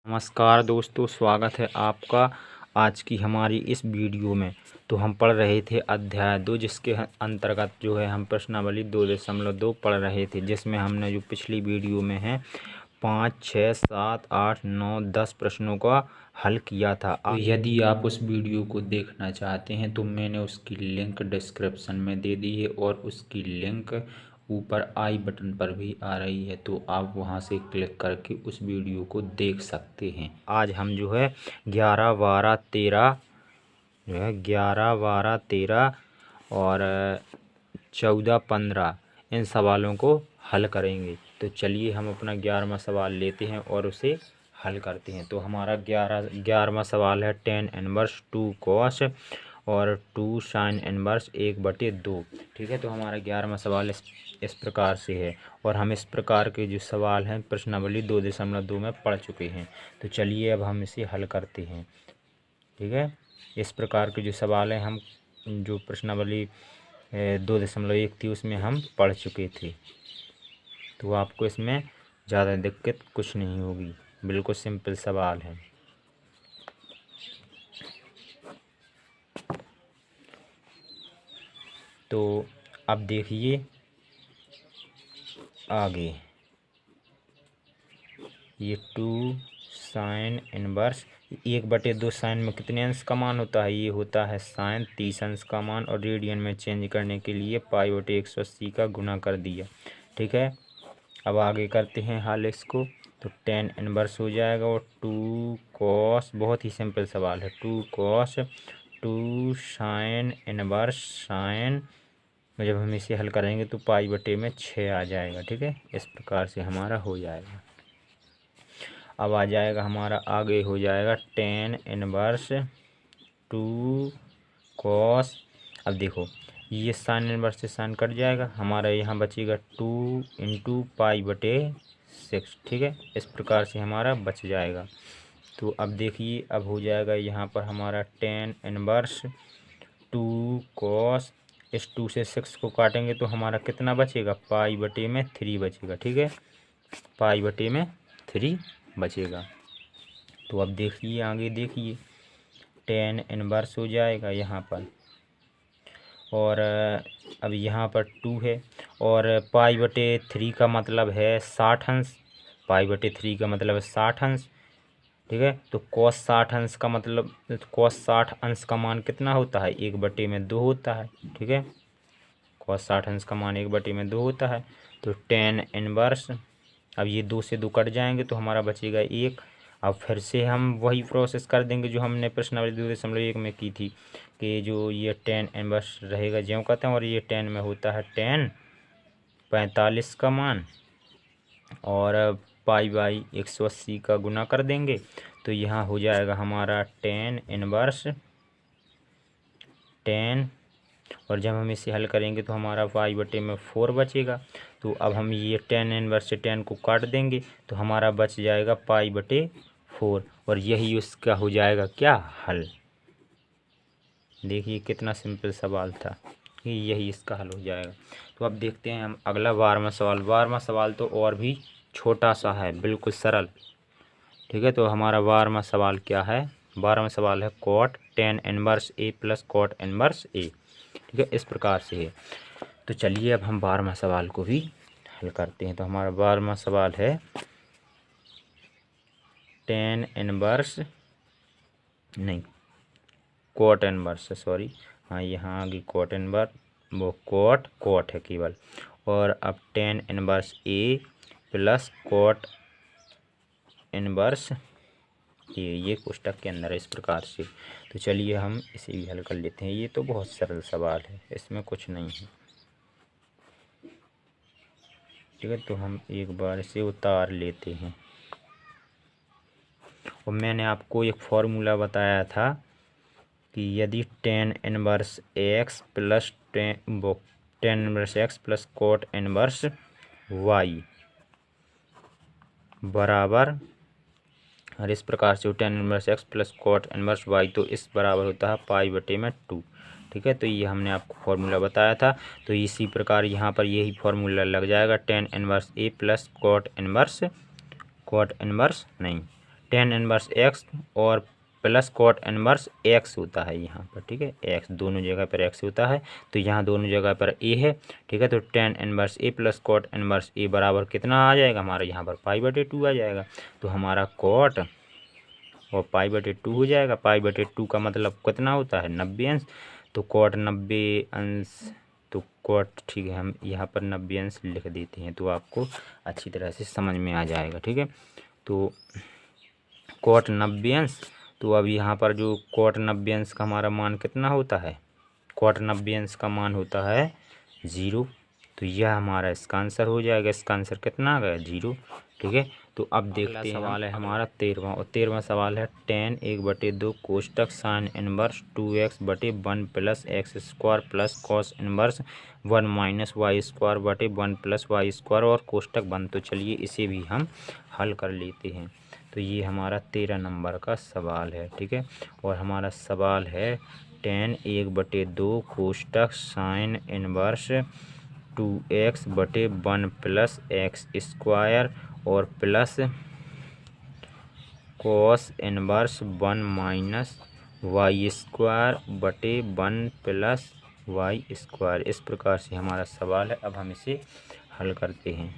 नमस्कार दोस्तों, स्वागत है आपका आज की हमारी इस वीडियो में। तो हम पढ़ रहे थे अध्याय 2, जिसके अंतर्गत जो है हम प्रश्नावली 2.2 पढ़ रहे थे, जिसमें हमने जो पिछली वीडियो में है 5, 6, 7, 8, 9, 10 प्रश्नों का हल किया था। तो यदि आप उस वीडियो को देखना चाहते हैं तो मैंने उसकी लिंक डिस्क्रिप्शन में दे दी है और उसकी लिंक ऊपर आई बटन पर भी आ रही है, तो आप वहां से क्लिक करके उस वीडियो को देख सकते हैं। आज हम जो है 11, 12, 13 जो है 11, 12, 13 और 14, 15 इन सवालों को हल करेंगे। तो चलिए हम अपना 11वां सवाल लेते हैं और उसे हल करते हैं। तो हमारा 11वां सवाल है tan इनवर्स 2 cos और 2 sin इनवर्स 1/2। ठीक है, तो हमारा 11वां सवाल इस प्रकार से है और हम इस प्रकार के जो सवाल हैं प्रश्नावली 2.2 में पढ़ चुके हैं। तो चलिए अब हम इसे हल करते हैं। ठीक है, इस प्रकार के जो सवाल हैं हम जो प्रश्नावली 2.1 थी उसमें हम पढ़ चुके थे, तो आपको इसमें ज़्यादा दिक्कत कुछ नहीं होगी, बिल्कुल सिंपल सवाल है। तो अब देखिए आगे, ये 2 साइन इनवर्स 1/2 साइन में कितने अंश का मान होता है? ये होता है साइन 30 अंश का मान, और रेडियन में चेंज करने के लिए π/180 का गुना कर दिया। ठीक है, अब आगे करते हैं हल इसको। तो tan इनवर्स हो जाएगा और 2 cos, बहुत ही सिंपल सवाल है, 2 cos 2 साइन इनवर्स साइन, जब हम इसे हल करेंगे तो π/6 आ जाएगा। ठीक है, इस प्रकार से हमारा हो जाएगा। अब आ जाएगा हमारा आगे हो जाएगा tan इनवर्स 2 cos। अब देखो ये साइन इनवर्स से साइन कट जाएगा, हमारा यहाँ बचेगा 2 × π/6। ठीक है, इस प्रकार से हमारा बच जाएगा। तो अब देखिए अब हो जाएगा यहाँ पर हमारा tan इनवर्स 2 cos, इस 2 से 6 को काटेंगे तो हमारा कितना बचेगा? π/3 बचेगा। ठीक है, π/3 बचेगा। तो अब देखिए आगे देखिए tan इनवर्स हो जाएगा यहाँ पर, और अब यहाँ पर 2 है और π/3 का मतलब है 60 अंश, π/3 का मतलब है 60 अंश। ठीक है, तो cos 60 अंश का मतलब cos 60 अंश का मान कितना होता है? 1/2 होता है। ठीक है, cos 60 अंश का मान 1/2 होता है। तो tan इनवर्स, अब ये 2 से 2 कट जाएंगे तो हमारा बचेगा 1। अब फिर से हम वही प्रोसेस कर देंगे जो हमने प्रश्नावली 2.1 में की थी, कि जो ये tan इनवर्स रहेगा ज्यों कहते हैं, और ये tan में होता है tan 45 का मान, और π/180 का गुना कर देंगे तो यहाँ हो जाएगा हमारा tan इनवर्स tan, और जब हम इसे हल करेंगे तो हमारा π/4 बचेगा। तो अब हम ये tan इनवर्स से tan को काट देंगे तो हमारा बच जाएगा π/4, और यही उसका हो जाएगा क्या? हल। देखिए कितना सिंपल सवाल था, कि यही इसका हल हो जाएगा। तो अब देखते हैं हम अगला 12वां सवाल। 12वां सवाल तो और भी छोटा सा है, बिल्कुल सरल। ठीक है, तो हमारा 12वां सवाल क्या है? 12वां सवाल है cot tan inverse A plus cot inverse A। ठीक है, इस प्रकार से है। तो चलिए अब हम 12वां सवाल को भी हल करते हैं। तो हमारा 12वां सवाल है tan इनवर्स नहीं cot इनवर्स, सॉरी, हाँ यहाँ आगे cot इनवर्स, वो cot है केवल, और अब tan inverse A plus cot inverse ये कोष्टक के अंदर है, इस प्रकार से। तो चलिए हम इसे भी हल कर लेते हैं। ये तो बहुत सरल सवाल है, इसमें कुछ नहीं है। ठीक है, तो हम एक बार इसे उतार लेते हैं। और मैंने आपको एक फॉर्मूला बताया था कि यदि tan inverse x plus tan inverse x plus cot inverse y बराबर, और इस प्रकार से tan inverse x plus cot inverse y, तो इस बराबर होता है π/2। ठीक है, तो ये हमने आपको फॉर्मूला बताया था। तो इसी प्रकार यहाँ पर यही फॉर्मूला लग जाएगा, tan inverse A plus cot inverse नहीं टेन इनवर्स एक्स और प्लस कॉट इनवर्स एक्स होता है यहाँ पर, ठीक है। एक्स दोनों जगह पर एक्स होता है, तो यहाँ दोनों जगह पर ए है, ठीक है। तो टेन इनवर्स ए प्लस कॉट इनवर्स ए बराबर कितना आ जाएगा हमारा, यहाँ पर पाई बटे टू आ जाएगा। तो हमारा कॉट और पाई बटे टू हो जाएगा। पाई बटे टू का मतलब कितना होता है, 90 अंश। तो कॉट 90 अंश, तो कॉट, ठीक है, हम यहाँ पर 90 अंश लिख देते हैं तो आपको अच्छी तरह से समझ में आ जाएगा, ठीक है। तो कॉट 90 अंश, तो अब यहाँ पर जो कॉट 90 अंश का हमारा मान कितना होता है, कॉट 90 अंश का मान होता है 0। तो यह हमारा इसका आंसर हो जाएगा। इसका आंसर कितना आ गया, 0, ठीक है। तो अब देखते हैं, सवाल है हमारा 13वां, और 13वां सवाल है टेन 1/2 कोष्टक sine inverse 2x/1 plus x square plus cos inverse 1 minus y square बटे 1 प्लस वाई स्क्वायर और कोष्टक बंद। तो चलिए इसे भी हम हल कर लेते हैं। तो ये हमारा 13 नंबर का सवाल है, ठीक है। और हमारा सवाल है टेन 1/2 कोष्टक sine inverse 2x/1 plus x square और plus cos inverse 1 minus y square बटे 1 प्लस वाई स्क्वायर। इस प्रकार से हमारा सवाल है। अब हम इसे हल करते हैं।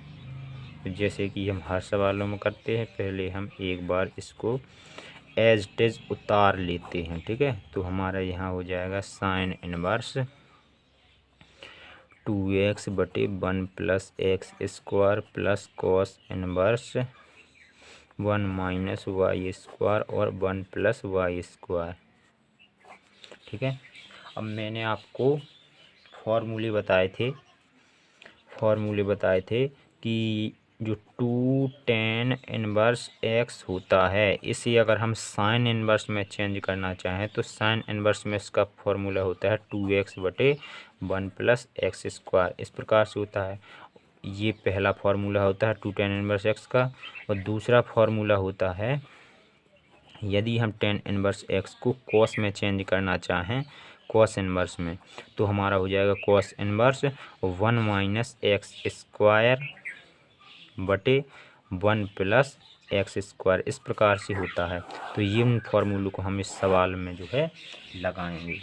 तो जैसे कि हम हर सवालों में करते हैं, पहले हम एक बार इसको एज इट इज उतार लेते हैं, ठीक है। तो हमारा यहाँ हो जाएगा sine inverse 2x/1 plus x square plus cos inverse 1 minus y square और 1 प्लस वाई स्क्वायर, ठीक है। अब मैंने आपको फॉर्मूले बताए थे कि जो 2 tan इनवर्स एक्स होता है, इसे अगर हम साइन इनवर्स में चेंज करना चाहें तो साइन इनवर्स में इसका फॉर्मूला होता है 2x/1 प्लस एक्स स्क्वायर। इस प्रकार से होता है। ये पहला फार्मूला होता है 2 tan इनवर्स एक्स का। और दूसरा फार्मूला होता है, यदि हम tan इनवर्स एक्स को कॉस में चेंज करना चाहें, कॉस इनवर्स में, तो हमारा हो जाएगा cos inverse 1 minus x square बटे 1 प्लस एक्स स्क्वायर। इस प्रकार से होता है। तो ये फार्मूलों को हम इस सवाल में जो है लगाएंगे।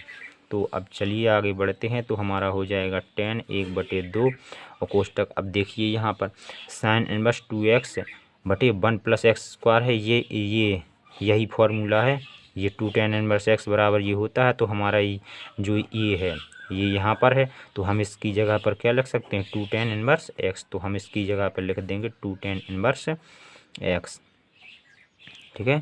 तो अब चलिए आगे बढ़ते हैं। तो हमारा हो जाएगा tan 1/2 और कोष्टक। अब देखिए यहाँ पर sign inverse 2x/1 plus x square है, यही फार्मूला है। ये 2 tan इनवर्स एक्स बराबर ये होता है। तो हमारा जो ये है, ये यहाँ पर है, तो हम इसकी जगह पर क्या लिख सकते हैं, 2 tan इनवर्स एक्स। तो हम इसकी जगह पर लिख देंगे 2 tan इनवर्स एक्स, ठीक है।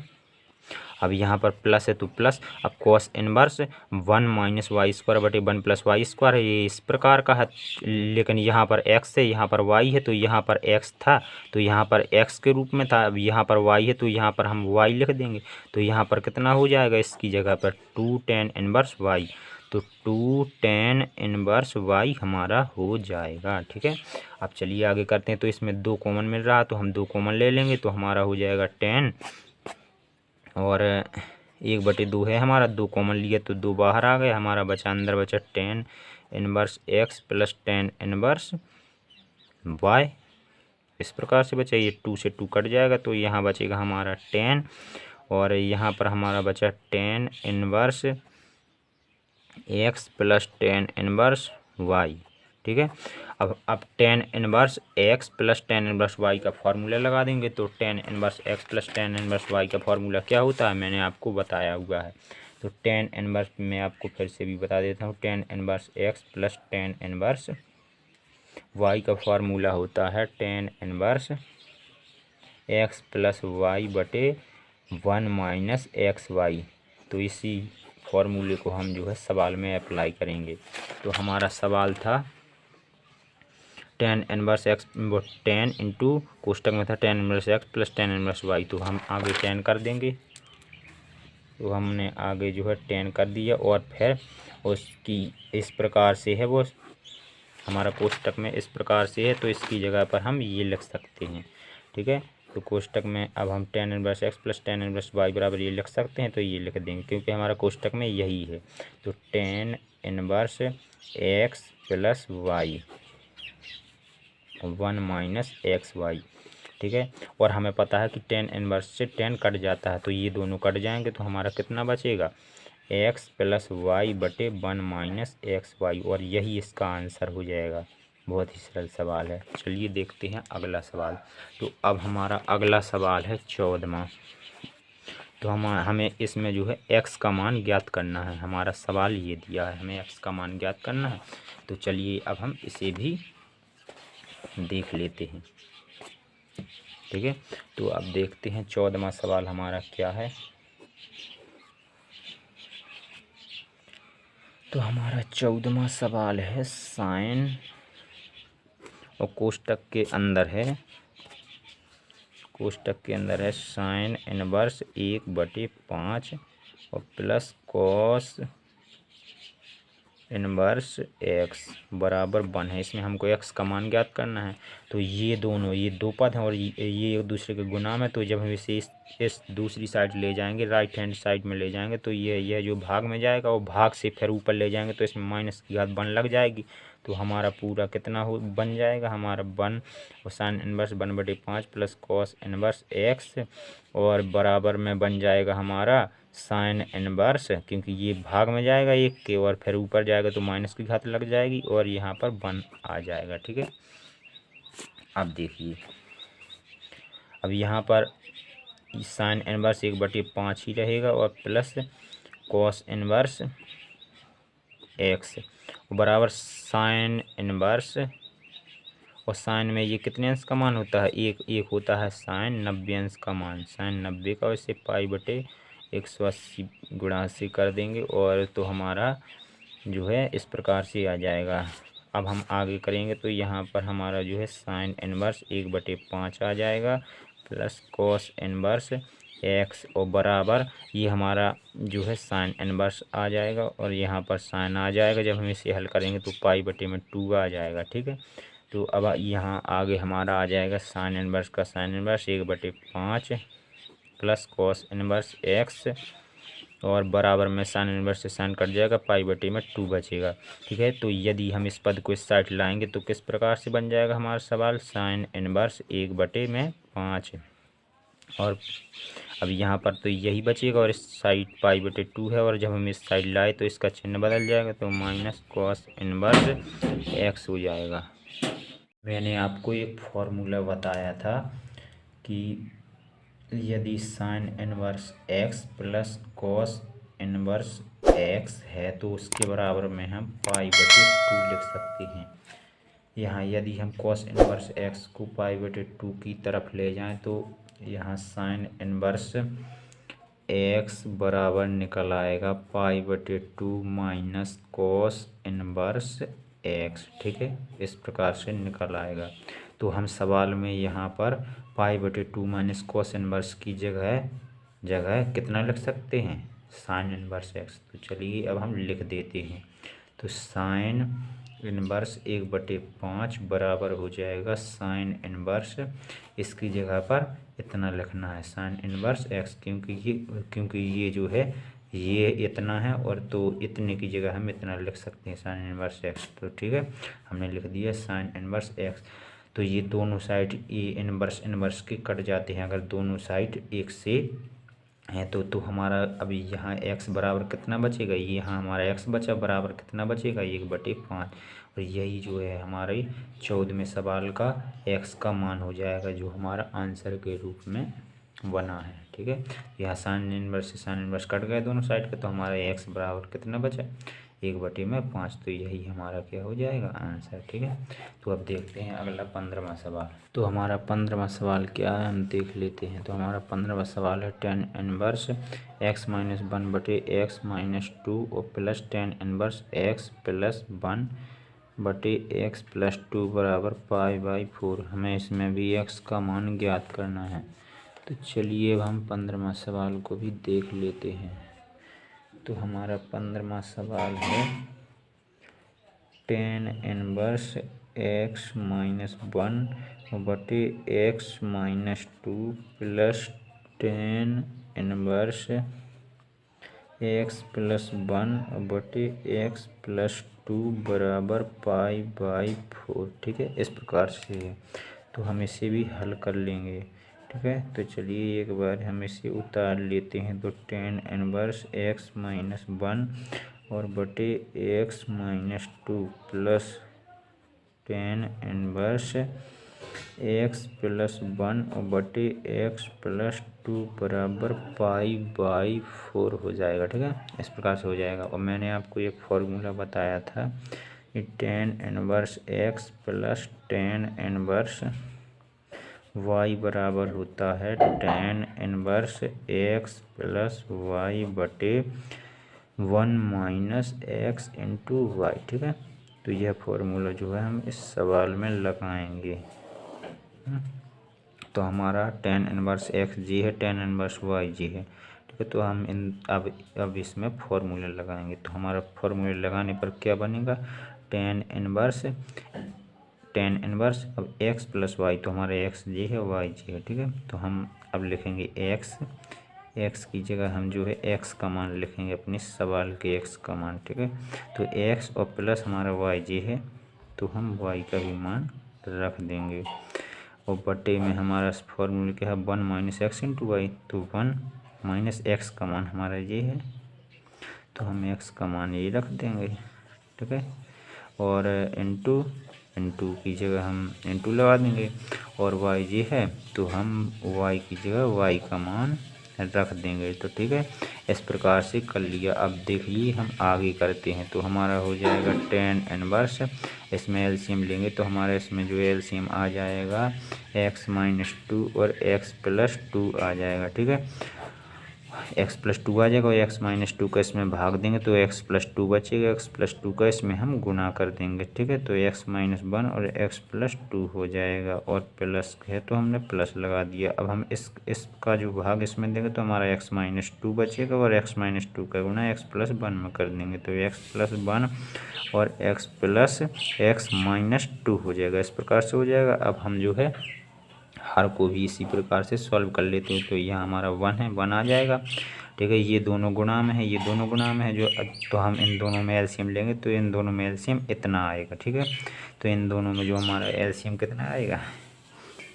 अब यहाँ पर प्लस है तो प्लस। अब cos inverse 1 minus y square बटे 1 प्लस वाई स्क्वायर है, ये इस प्रकार का है। लेकिन यहाँ पर एक्स है, यहाँ पर वाई है, तो यहाँ पर एक्स था तो यहाँ पर एक्स के रूप में था। अब यहाँ पर वाई है तो यहाँ पर हम वाई लिख देंगे। तो यहाँ पर कितना हो जाएगा, इसकी जगह पर 2 tan इनवर्स वाई। तो 2 tan इनवर्स वाई हमारा हो जाएगा, ठीक है। अब चलिए आगे करते हैं। तो इसमें 2 कॉमन मिल रहा है तो हम 2 कॉमन ले लेंगे। तो हमारा हो जाएगा 10 और 1/2 है हमारा, 2 कॉमन लिए तो 2 बाहर आ गए। हमारा बचा, अंदर बचा tan inverse x plus tan inverse y. इस प्रकार से बचा। ये 2 से 2 कट जाएगा तो यहाँ बचेगा हमारा 10 और यहाँ पर हमारा बचा tan inverse x plus tan inverse y, ठीक है। अब tan inverse x plus tan inverse y का फार्मूला लगा देंगे। तो tan inverse x plus tan inverse y का फार्मूला क्या होता है, मैंने आपको बताया हुआ है। तो tan इनवर्स मैं आपको फिर से भी बता देता हूँ। tan inverse x plus tan inverse y का फार्मूला होता है tan inverse x plus y बटे 1 माइनस एक्स वाई। तो इसी फार्मूले को हम जो है सवाल में अप्लाई करेंगे। तो हमारा सवाल था tan इनवर्स एक्स, 10 इंटू कोष्टक में था tan inverse x plus tan inverse y. तो हम आगे 10 कर देंगे। तो हमने आगे जो है 10 कर दिया और फिर उसकी इस प्रकार से है, वो हमारा कोष्टक में इस प्रकार से है। तो इसकी जगह पर हम ये लिख सकते हैं, ठीक है। तो कोष्टक में अब हम tan inverse x plus tan inverse y बराबर ये लिख सकते हैं। तो ये लिख देंगे क्योंकि हमारा कोष्टक में यही है। तो tan inverse x plus y 1 minus x y. ठीक है। और हमें पता है कि टेन इनवर्स से टेन कट जाता है, तो ये दोनों कट जाएंगे तो हमारा कितना बचेगा, एक्स प्लस वाई बटे 1 माइनस एक्स वाई, और यही इसका आंसर हो जाएगा। बहुत ही सरल सवाल है। चलिए देखते हैं अगला सवाल। तो अब हमारा अगला सवाल है 14वां। तो हमें इसमें जो है x का मान ज्ञात करना है। हमारा सवाल ये दिया है, हमें x का मान ज्ञात करना है। तो चलिए अब हम इसे भी देख लेते हैं, ठीक है। तो अब देखते हैं 14वां सवाल हमारा क्या है। तो हमारा 14वां सवाल है साइन, और कोष्टक के अंदर है, कोष्टक के अंदर है साइन इनवर्स 1/5 और प्लस कॉस इनवर्स एक्स बराबर 1 है। इसमें हमको एक्स का मान ज्ञात करना है। तो ये दोनों, ये दो पद हैं और ये एक दूसरे के गुना में, तो जब हम इसे इस दूसरी साइड ले जाएंगे, राइट हैंड साइड में ले जाएंगे, तो ये जो भाग में जाएगा वो भाग से फिर ऊपर ले जाएंगे तो इसमें माइनस की घात 1 लग जाएगी। तो हमारा पूरा कितना हो बन जाएगा, हमारा 1 और sine inverse 1/5 plus cos inverse x, और बराबर में बन जाएगा हमारा साइन इनवर्स, क्योंकि ये भाग में जाएगा एक के और फिर ऊपर जाएगा तो माइनस की घात लग जाएगी और यहाँ पर 1 आ जाएगा, ठीक है। अब देखिए, अब यहाँ पर साइन इनवर्स 1/5 ही रहेगा और प्लस कॉस इनवर्स एक्स बराबर साइन इनवर्स, और साइन में ये कितने अंश का मान होता है, एक होता है साइन 90 अंश का मान, साइन 90 का, वैसे π/180 गुणा से कर देंगे और तो हमारा जो है इस प्रकार से आ जाएगा। अब हम आगे करेंगे तो यहाँ पर हमारा जो है साइन इनवर्स 1/5 आ जाएगा प्लस कॉस इनवर्स एक्स, और बराबर ये हमारा जो है साइन इनवर्स आ जाएगा और यहाँ पर साइन आ जाएगा। जब हम इसे हल करेंगे तो π/2 आ जाएगा, ठीक है। तो अब यहाँ आगे हमारा आ जाएगा साइन इनवर्स का sine inverse 1/5 plus cos inverse x, और बराबर में साइन इनवर्स से साइन कट जाएगा, π/2 बचेगा, ठीक है। तो यदि हम इस पद को इस साइड लाएंगे तो किस प्रकार से बन जाएगा हमारा सवाल, साइन इनवर्स 1/5, और अब यहाँ पर तो यही बचेगा और इस साइड π/2 है, और जब हम इस साइड लाए तो इसका चिन्ह बदल जाएगा तो माइनस कॉस इनवर्स एक्स हो जाएगा। मैंने आपको एक फॉर्मूला बताया था कि यदि sine inverse x plus cos inverse x है तो उसके बराबर में हम π/2 लिख सकते हैं। यहाँ यदि हम कॉस इनवर्स एक्स को π/2 की तरफ ले जाएं तो यहाँ साइन इनवर्स एक्स बराबर निकल आएगा π/2 माइनस कॉस इनवर्स एक्स, ठीक है। इस प्रकार से निकल आएगा। तो हम सवाल में यहाँ पर π/2 माइनस कॉस इनवर्स की जगह कितना लिख सकते हैं, साइन इनवर्स एक्स। तो चलिए अब हम लिख देते हैं। तो साइन इनवर्स 1/5 बराबर हो जाएगा साइन इनवर्स, इसकी जगह पर इतना लिखना है साइन इनवर्स एक्स, क्योंकि ये जो है ये इतना है और तो इतने की जगह हम इतना लिख सकते हैं साइन इनवर्स एक्स। तो ठीक है, हमने लिख दिया साइन इनवर्स एक्स। तो ये दोनों साइड ये इनवर्स के कट जाते हैं अगर दोनों साइड एक से है तो हमारा अभी यहाँ x बराबर कितना बचेगा, ये यहाँ हमारा x बचा बराबर कितना बचेगा 1/5, और यही जो है हमारे 14वें सवाल का x का मान हो जाएगा जो हमारा आंसर के रूप में बना है, ठीक है। यहाँ साइन इनवर्स से साइन इनवर्स कट गए दोनों साइड के, तो हमारा x बराबर कितना बचा 1/5, तो यही हमारा क्या हो जाएगा आंसर, ठीक है। तो अब देखते हैं अगला 15वां सवाल। तो हमारा 15वां सवाल क्या है हम देख लेते हैं। तो हमारा 15वां सवाल है tan इनवर्स x - 1/x - 2 और plus tan inverse x + 1/x + 2 बराबर π/4। हमें इसमें भी x का मान ज्ञात करना है। तो चलिए अब हम 15वां सवाल को भी देख लेते हैं। तो हमारा 15वां सवाल है tan inverse x - 1/x - 2 plus tan inverse x + 1/x + 2 बराबर π/4, ठीक है। इस प्रकार से है। तो हम इसे भी हल कर लेंगे। ठीक है, तो चलिए एक बार हम इसे उतार लेते हैं। तो tan इनवर्स x माइनस 1 और बटे x minus 2 plus tan inverse x plus 1 और बटे x प्लस 2 बराबर पाई/4 हो जाएगा। ठीक है, इस प्रकार से हो जाएगा। और मैंने आपको एक फॉर्मूला बताया था कि tan inverse x plus tan inverse y बराबर होता है tan inverse x plus y बटे 1 माइनस x इंटू वाई। ठीक है, तो यह फॉर्मूला जो है हम इस सवाल में लगाएंगे। तो हमारा tan इनवर्स x जी है, tan इनवर्स y जी है। ठीक है, तो हम अब इसमें फॉर्मूला लगाएंगे। तो हमारा फॉर्मूला लगाने पर क्या बनेगा, tan इनवर्स अब x प्लस वाई, तो हमारा x जी है, y जी है। ठीक है, तो हम अब लिखेंगे x की जगह हम जो है x का मान लिखेंगे, अपने सवाल के x का मान। ठीक है, तो x और प्लस हमारा y जी है, तो हम y का भी मान रख देंगे। और बटे में हमारा फॉर्मूला क्या है, 1 माइनस एक्स इंटू वाई, तो 1 माइनस एक्स का मान हमारा ये है, तो हम x का मान ये रख देंगे। ठीक है, और इंटू की जगह हम इंटू लगा देंगे, और y जी है तो हम y की जगह y का मान रख देंगे। तो ठीक है, इस प्रकार से कर लिया। अब देखिए हम आगे करते हैं। तो हमारा हो जाएगा tan इनवर्स, इसमें एलसीएम लेंगे तो हमारा इसमें जो एलसीएम आ जाएगा x माइनस 2 और x प्लस 2 आ जाएगा। ठीक है, x प्लस 2 आ जाएगा और x माइनस 2 का इसमें भाग देंगे तो x प्लस 2 बचेगा, x प्लस 2 का इसमें हम गुना कर देंगे। ठीक है, तो x माइनस 1 और x प्लस 2 हो जाएगा, और प्लस है तो हमने प्लस लगा दिया। अब हम इसका जो भाग इसमें देंगे तो हमारा x माइनस 2 बचेगा, और x माइनस 2 का गुना x प्लस 1 में कर देंगे तो x प्लस 1 और x प्लस x माइनस 2 हो जाएगा। इस प्रकार से हो जाएगा। अब हम जो है हर को भी इसी प्रकार से सॉल्व कर लेते हैं। तो यहाँ हमारा 1 है, 1 आ जाएगा। ठीक है, ये दोनों गुणा में है, ये दोनों गुणा में है जो, तो हम इन दोनों में एलसीएम लेंगे तो इन दोनों में एलसीएम इतना आएगा। ठीक है, तो इन दोनों में जो हमारा एलसीएम कितना आएगा,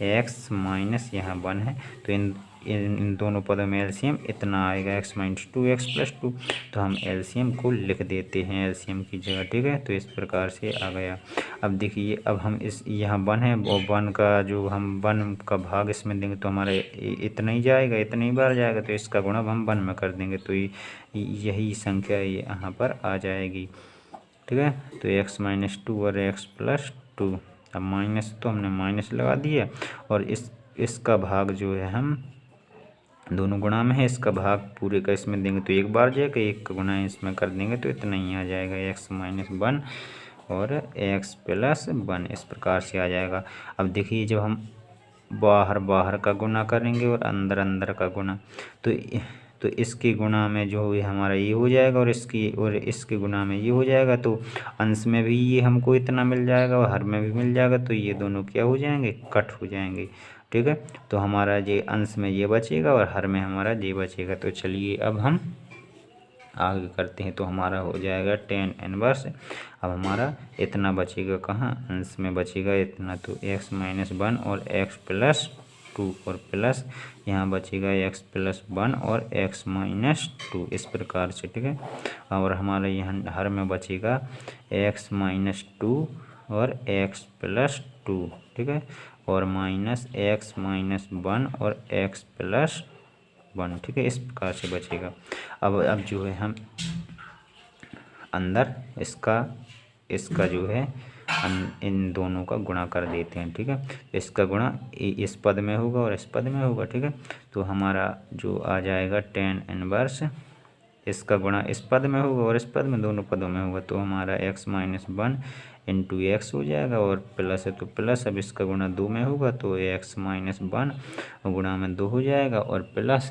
x माइनस यहाँ 1 है तो इन दोनों पदों में एलसीएम इतना आएगा, x माइनस 2 x प्लस 2। तो हम एलसीएम को लिख देते हैं एलसीएम की जगह। ठीक है, तो इस प्रकार से आ गया। अब देखिए, अब हम इस यहाँ 1 है और 1 का जो हम 1 का भाग इसमें देंगे तो हमारा इतना ही जाएगा, इतना ही बार जाएगा, तो इसका गुणा हम 1 में कर देंगे तो यही संख्या यहाँ पर आ जाएगी। ठीक है, तो x माइनस 2 और x प्लस 2, अब माइनस तो हमने माइनस लगा दिया, और इसका भाग जो है हम दोनों गुणा में है, इसका भाग पूरे का इसमें देंगे तो एक बार जाएगा, एक का गुणा इसमें कर देंगे तो इतना ही आ जाएगा, x माइनस 1 और x प्लस 1 इस प्रकार से आ जाएगा। अब देखिए, जब हम बाहर का गुणा करेंगे और अंदर का गुणा, तो इसके गुणा में जो है हमारा ये हो जाएगा, और इसके गुणा में ये हो जाएगा, तो अंश में भी ये हमको इतना मिल जाएगा और हर में भी मिल जाएगा, तो ये दोनों क्या हो जाएंगे, कट हो जाएंगे। ठीक है, तो हमारा ये अंश में ये बचेगा और हर में हमारा ये बचेगा। तो चलिए अब हम आगे करते हैं। तो हमारा हो जाएगा tan इनवर्स, अब हमारा इतना बचेगा, कहाँ अंश में बचेगा इतना, तो x माइनस 1 और x प्लस 2 और प्लस यहाँ बचेगा x प्लस 1 और x माइनस 2 इस प्रकार से। ठीक है, और हमारा यहाँ हर में बचेगा x माइनस 2 और x प्लस 2। ठीक है, और माइनस x माइनस 1 और x प्लस 1। ठीक है, इस प्रकार से बचेगा। अब जो है हम अंदर इसका जो है इन दोनों का गुणा कर देते हैं। ठीक है, इसका गुणा इस पद में होगा और इस पद में होगा। ठीक है, तो हमारा जो आ जाएगा tan इनवर्स, इसका गुणा इस पद में होगा और इस पद में, दोनों पदों में होगा, तो हमारा x माइनस 1 इंटू एक्स हो जाएगा, और प्लस है तो प्लस, अब इसका गुणा 2 में होगा तो x माइनस 1 गुणा में 2 हो जाएगा, और प्लस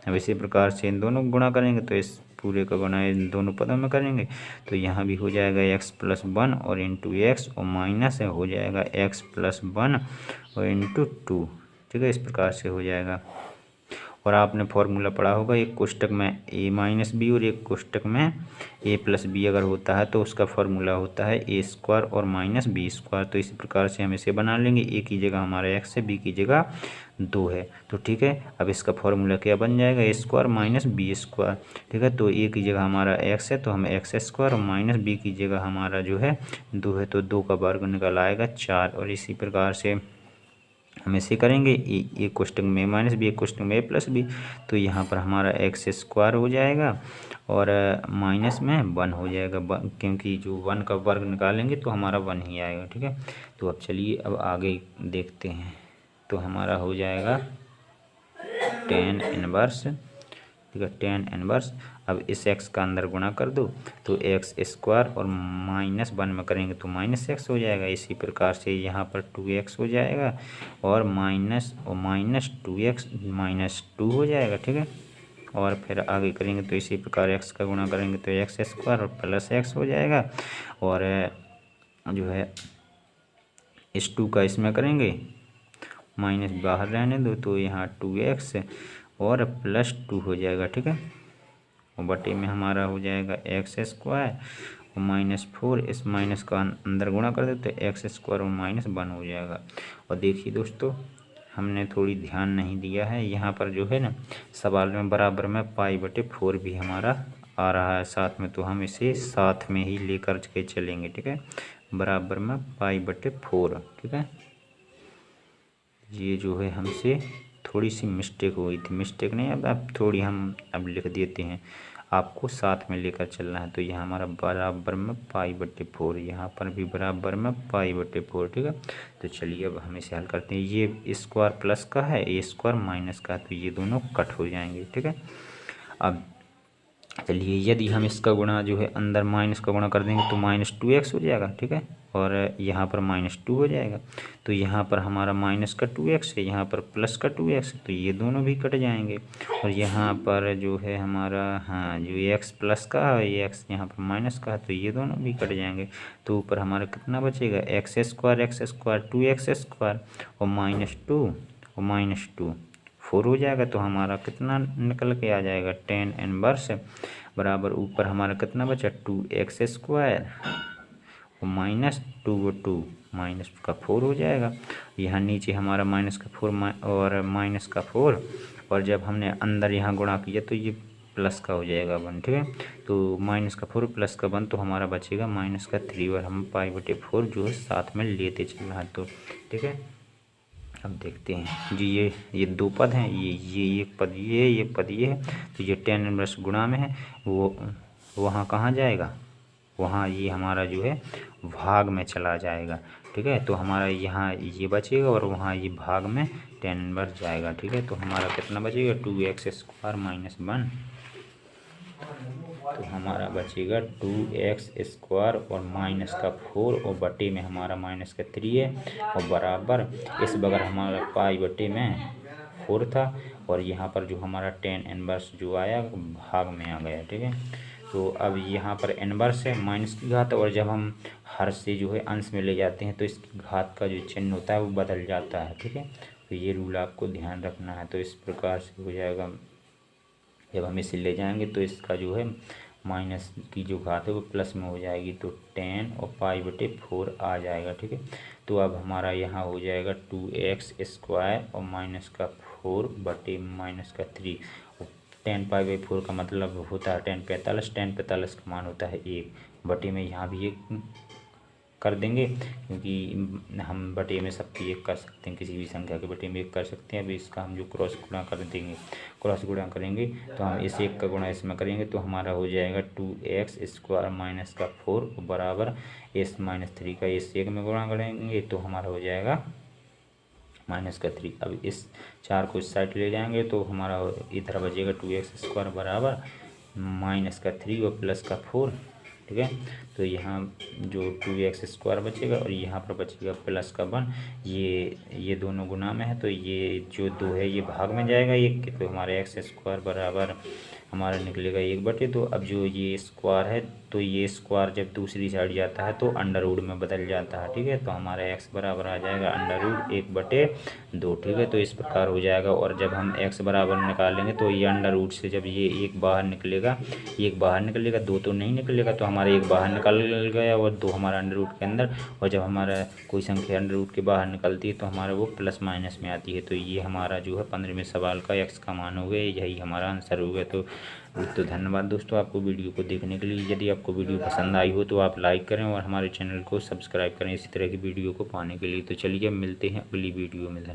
अब इसी प्रकार से इन दोनों को गुणा करेंगे तो इस पूरे का गुणा इन दोनों पदों में करेंगे तो यहाँ भी हो जाएगा x प्लस 1 और इंटू एक्स, और माइनस है हो जाएगा x प्लस 1 और इंटू 2। ठीक है, इस प्रकार से हो जाएगा। और आपने फॉर्मूला पढ़ा होगा, एक कोष्टक में a माइनस बी और एक कोष्टक में a प्लस बी अगर होता है तो उसका फॉर्मूला होता है a स्क्वायर और माइनस बी स्क्वायर। तो इसी प्रकार से हम इसे बना लेंगे, a की जगह हमारा x है, b की जगह 2 है। तो ठीक है, अब इसका फॉर्मूला क्या बन जाएगा, a square minus b square. ठीक है, तो a की जगह हमारा x है तो हम एक्स स्क्वायर और माइनस b की जगह हमारा जो है 2 है, तो 2 का वर्ग निकल आएगा 4। और इसी प्रकार से हम इसे करेंगे, एक क्वेश्चन में माइनस बी, एक क्वेश्चन में ए प्लस बी। तो यहाँ पर हमारा एक्स स्क्वायर हो जाएगा और माइनस में 1 हो जाएगा, क्योंकि जो 1 का वर्ग निकालेंगे तो हमारा 1 ही आएगा। ठीक है, तो अब चलिए अब आगे देखते हैं। तो हमारा हो जाएगा tan इनवर्स। ठीक है, tan इनवर्स। अब इस x का अंदर गुणा कर दो तो एक्स स्क्वायर और माइनस 1 में करेंगे तो माइनस एक्स हो जाएगा। इसी प्रकार से यहाँ पर 2x हो जाएगा और माइनस 2x माइनस 2 हो जाएगा। ठीक है, और फिर आगे करेंगे तो इसी प्रकार x का गुणा करेंगे तो एक्स स्क्वायर और प्लस x हो जाएगा। और जो है इस 2 का इसमें करेंगे, माइनस बाहर रहने दो तो यहाँ 2x और प्लस 2 हो जाएगा। ठीक है, और बटे में हमारा हो जाएगा एक्स स्क्वायर और माइनस 4, इस माइनस का अंदर गुणा कर दे तो एक्स स्क्वायर और माइनस 1 हो जाएगा। और देखिए दोस्तों, हमने थोड़ी ध्यान नहीं दिया है, यहाँ पर जो है ना सवाल में बराबर में π/4 भी हमारा आ रहा है साथ में, तो हम इसे साथ में ही लेकर के चलेंगे। ठीक है, बराबर में π/4। ठीक है, ये जो है हमसे थोड़ी सी मिस्टेक हो गई थी, मिस्टेक नहीं, अब थोड़ी हम अब लिख देते हैं, आपको साथ में लेकर चलना है। तो यहाँ हमारा बराबर में π/4, यहाँ पर भी बराबर में π/4। ठीक है, तो चलिए अब हम इसे हल करते हैं। ये स्क्वायर प्लस का है, ए स्क्वायर माइनस का, तो ये दोनों कट हो जाएंगे। ठीक है, अब चलिए यदि हम इसका गुणा जो है अंदर माइनस का गुणा कर देंगे तो माइनस 2x हो जाएगा। ठीक है, और यहाँ पर माइनस 2 हो जाएगा, तो यहाँ पर हमारा माइनस का 2x है, यहाँ पर प्लस का 2x है, तो ये दोनों भी कट जाएंगे। और यहाँ पर जो है हमारा जो x प्लस का है, ये x यहाँ पर माइनस का है, तो ये दोनों भी कट जाएंगे। तो ऊपर हमारा कितना बचेगा, एक्स स्क्वायर 2x स्क्वायर और माइनस 2 और माइनस 2 4 हो जाएगा। तो हमारा कितना निकल के आ जाएगा, tan इनवर्स बराबर ऊपर हमारा कितना बचा 2x स्क्वायर और माइनस 2 माइनस का 4 हो जाएगा। यहाँ नीचे हमारा माइनस का 4 और माइनस का 4, और जब हमने अंदर यहाँ गुणा किया तो ये प्लस का हो जाएगा 1। ठीक है, तो माइनस का 4 प्लस का 1, तो हमारा बचेगा माइनस का 3, और हम π/4 जो है साथ में लेते चल रहा है। तो ठीक है, अब देखते हैं जी, ये 2 पद हैं, ये एक पद ये एक पद ये है, तो ये tan इनवर्स गुणा में है, वो वहाँ कहाँ जाएगा, वहाँ ये हमारा जो है भाग में चला जाएगा। ठीक है, तो हमारा यहाँ ये बचेगा और वहाँ ये भाग में tan इनवर्स जाएगा। ठीक है, तो हमारा कितना बचेगा 2x स्क्वायर माइनस 1, तो हमारा बचेगा 2x स्क्वायर और माइनस का 4 और बटे में हमारा माइनस का 3 है, और बराबर इस बगैर हमारा π/4 था, और यहाँ पर जो हमारा tan इनवर्स जो आया भाग में आ गया। ठीक है, तो अब यहाँ पर इनवर्स है माइनस की घात, और जब हम हर से जो है अंश में ले जाते हैं तो इसकी घात का जो चिन्ह होता है वो बदल जाता है। ठीक है, तो ये रूल आपको ध्यान रखना है। तो इस प्रकार से हो जाएगा, जब हम इसे ले जाएंगे तो इसका जो है माइनस की जो घात है वो प्लस में हो जाएगी, तो tan और π/4 आ जाएगा। ठीक है, तो अब हमारा यहाँ हो जाएगा 2x स्क्वायर और माइनस का 4 बटे माइनस का 3, और tan π/4 का मतलब होता है tan 45 का मान होता है 1 बटे में, यहाँ भी 1 कर देंगे क्योंकि हम बटे में सबकी 1 कर सकते हैं, किसी भी संख्या के बटे में 1 कर सकते हैं। अभी इसका हम जो क्रॉस गुणा कर देंगे, क्रॉस गुणा करेंगे तो हम इस 1 का गुणा इसमें करेंगे तो हमारा हो जाएगा 2x स्क्वायर माइनस का 4 बराबर इस माइनस 3 का इस 1 में गुणा करेंगे तो हमारा हो जाएगा माइनस का 3। अब इस 4 को इस साइड ले जाएंगे तो हमारा इधर बचेगा 2x स्क्वायर बराबर माइनस का 3 और प्लस का 4। ठीक है, तो यहाँ जो 2x स्क्वायर बचेगा और यहाँ पर बचेगा प्लस का 1, ये दोनों गुना में है तो ये जो 2 है ये भाग में जाएगा 1 के, तो हमारे x स्क्वायर बराबर हमारा निकलेगा 1/2। अब जो ये स्क्वायर है तो ये स्क्वायर जब दूसरी साइड जाता है तो अंडर रूट में बदल जाता है, ठीक है। तो हमारा x बराबर आ जाएगा अंडर रूट 1/2, ठीक है। तो इस प्रकार हो जाएगा। और जब हम x बराबर निकालेंगे तो ये अंडर रूट से जब ये एक बाहर निकलेगा, दो तो नहीं निकलेगा, तो हमारा एक बाहर निकल गया और दो हमारा अंडर रूट के अंदर। और जब हमारा कोई संख्या अंडर रूट के बाहर निकलती है तो हमारा वो प्लस माइनस में आती है। तो ये हमारा जो है 15वें सवाल का x का मान हो गया, यही हमारा आंसर हो गया। तो धन्यवाद दोस्तों आपको वीडियो को देखने के लिए। यदि आपको वीडियो पसंद आई हो तो आप लाइक करें और हमारे चैनल को सब्सक्राइब करें इसी तरह की वीडियो को पाने के लिए। तो चलिए मिलते हैं अगली वीडियो में। धन्यवाद।